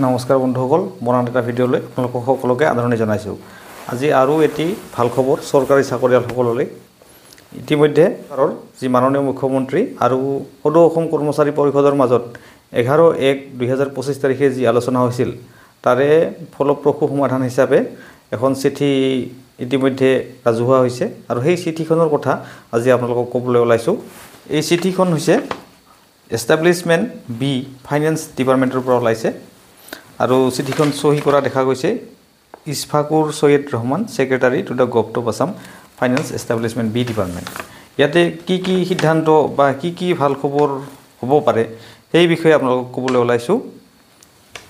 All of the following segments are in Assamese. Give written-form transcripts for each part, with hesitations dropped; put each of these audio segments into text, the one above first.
নমস্কাৰ বন্ধুসকল, বনান এটা ভিডিঅ'লৈ আপোনালোকক সকলোকে আদৰণি জনাইছোঁ। আজি আৰু এটি ভাল খবৰ চৰকাৰী চাকৰিয়ালসকললৈ। ইতিমধ্যে ভাৰতৰ যি মাননীয় মুখ্যমন্ত্ৰী আৰু সদৌ অসম কৰ্মচাৰী পৰিষদৰ মাজত 11/1/2025 তাৰিখে যি আলোচনা হৈছিল, তাৰে ফলপ্ৰসূ সমাধান হিচাপে এখন চিঠি ইতিমধ্যে ৰাজহুৱা হৈছে আৰু সেই চিঠিখনৰ কথা আজি আপোনালোকক ক'বলৈ ওলাইছোঁ। এই চিঠিখন হৈছে এষ্টাব্লিছমেণ্ট বি ফাইনেন্স ডিপাৰ্টমেণ্টৰ পৰা ওলাইছে আৰু চিঠিখন চহী কৰা দেখা গৈছে ইছফাকুৰ Syed Rahman, secretary to the government of Assam finance establishment B department. ইয়াতে কি সিদ্ধান্ত বা কি ভাল খবৰ হ'ব পাৰে সেই বিষয়ে আপোনালোকক ক'বলৈ ওলাইছোঁ।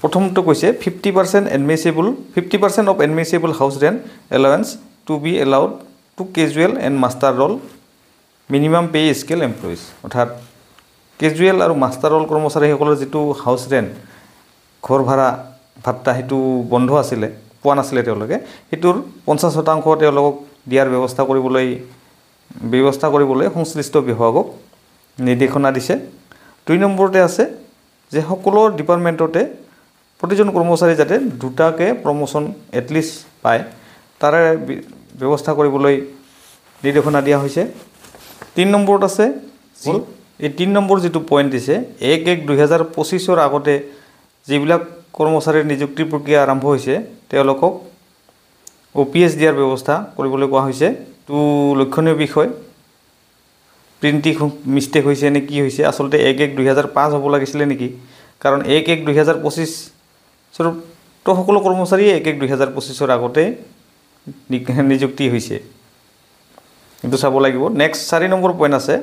প্ৰথমটো কৈছে 50% of admissible house rent allowance to be allowed to casual and master roll minimum pay scale employees. অৰ্থাৎ কেজুৱেল আৰু মাষ্টাৰ ৰল কৰ্মচাৰীসকলৰ যিটো হাউচ ৰেণ্ট, ঘৰ ভাড়া ভাত্তা, সেইটো বন্ধ আছিলে, পোৱা নাছিলে তেওঁলোকে, সেইটোৰ 50% তেওঁলোকক দিয়াৰ ব্যৱস্থা কৰিবলৈ সংশ্লিষ্ট বিভাগক নিৰ্দেশনা দিছে। 2 নম্বৰতে আছে যে সকলো ডিপাৰ্টমেণ্টতে প্ৰতিজন কৰ্মচাৰী যাতে 2টাকৈ প্ৰমোশ্যন এটলিষ্ট পায়, তাৰে ব্যৱস্থা কৰিবলৈ নিৰ্দেশনা দিয়া হৈছে। 3 নম্বৰত আছে এই 3 নম্বৰ যিটো পইণ্ট দিছে, 1/1/2025 আগতে যিবিলাক কৰ্মচাৰীৰ নিযুক্তিৰ প্ৰক্ৰিয়া আৰম্ভ হৈছে তেওঁলোকক OPS দিয়াৰ ব্যৱস্থা কৰিবলৈ কোৱা হৈছে। তো লক্ষণীয় বিষয়, প্ৰিণ্টিং মিষ্টেক হৈছে নে কি হৈছে, আচলতে 1/1/2005 হ'ব লাগিছিলে নেকি, কাৰণ 1/1/2025 তো সকলো কৰ্মচাৰীয়ে 1/1/2025 আগতে নিযুক্তি হৈছে, কিন্তু চাব লাগিব। নেক্সট 4 নম্বৰ পইণ্ট আছে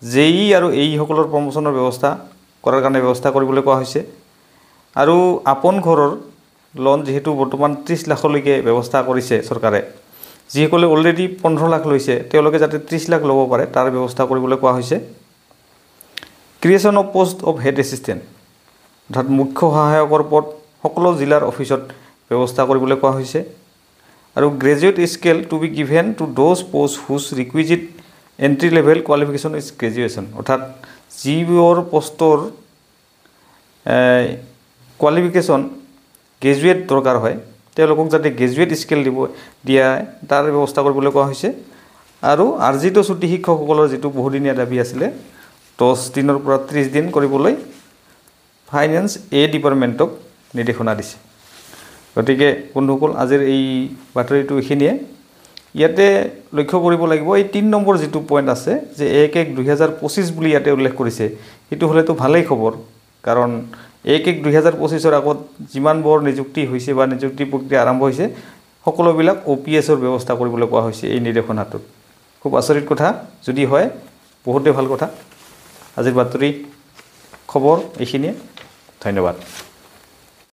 JE আৰু AE সকলৰ প্ৰমোশ্যনৰ ব্যৱস্থা কৰাৰ কাৰণে ব্যৱস্থা কৰিবলৈ কোৱা হৈছে। আৰু আপোন ঘৰৰ লোন যিহেতু বৰ্তমান 30 লাখলৈকে ব্যৱস্থা কৰিছে চৰকাৰে, যিসকলে অলৰেডি 15 লাখ লৈছে তেওঁলোকে যাতে 30 লাখ ল'ব পাৰে তাৰ ব্যৱস্থা কৰিবলৈ কোৱা হৈছে। Creation of post off head assistant, অৰ্থাৎ মুখ্য সহায়কৰ পদ সকলো জিলাৰ অফিচত ব্যৱস্থা কৰিবলৈ কোৱা হৈছে। আৰু graduate scale to be given to those post whose requisite entry level qualification is graduation. অৰ্থাৎ যিবোৰ পষ্টৰ কোৱালিফিকেশ্যন গ্ৰেজুৱেট দৰকাৰ হয় তেওঁলোকক যাতে গ্ৰেজুৱেট স্কেল দিয়া তাৰ ব্যৱস্থা কৰিবলৈ কোৱা হৈছে। আৰু আৰ্জিত ছুটি শিক্ষকসকলৰ যিটো বহুদিনীয়া দাবী আছিলে 10 দিনৰ পৰা 30 দিন কৰিবলৈ ফাইনেন্স ডিপাৰ্টমেণ্টক নিৰ্দেশনা দিছে। গতিকে বন্ধুসকল, আজিৰ এই বাতৰিটো এইখিনিয়ে। ইয়াতে লক্ষ্য কৰিব লাগিব এই 3 নম্বৰ যিটো পইণ্ট আছে যে 1/1/2025 বুলি ইয়াতে উল্লেখ কৰিছে, সেইটো হ'লেতো ভালেই খবৰ, কাৰণ 1/1/2025 আগত যিমানবোৰ নিযুক্তি হৈছে বা নিযুক্তি প্ৰক্ৰিয়া আৰম্ভ হৈছে সকলোবিলাক OPSৰ ব্যৱস্থা কৰিবলৈ কোৱা হৈছে এই নিৰ্দেশনাটোত। খুব আচৰিত কথা, যদি হয় বহুতেই ভাল কথা। আজিৰ বাতৰি খবৰ এইখিনিয়ে, ধন্যবাদ।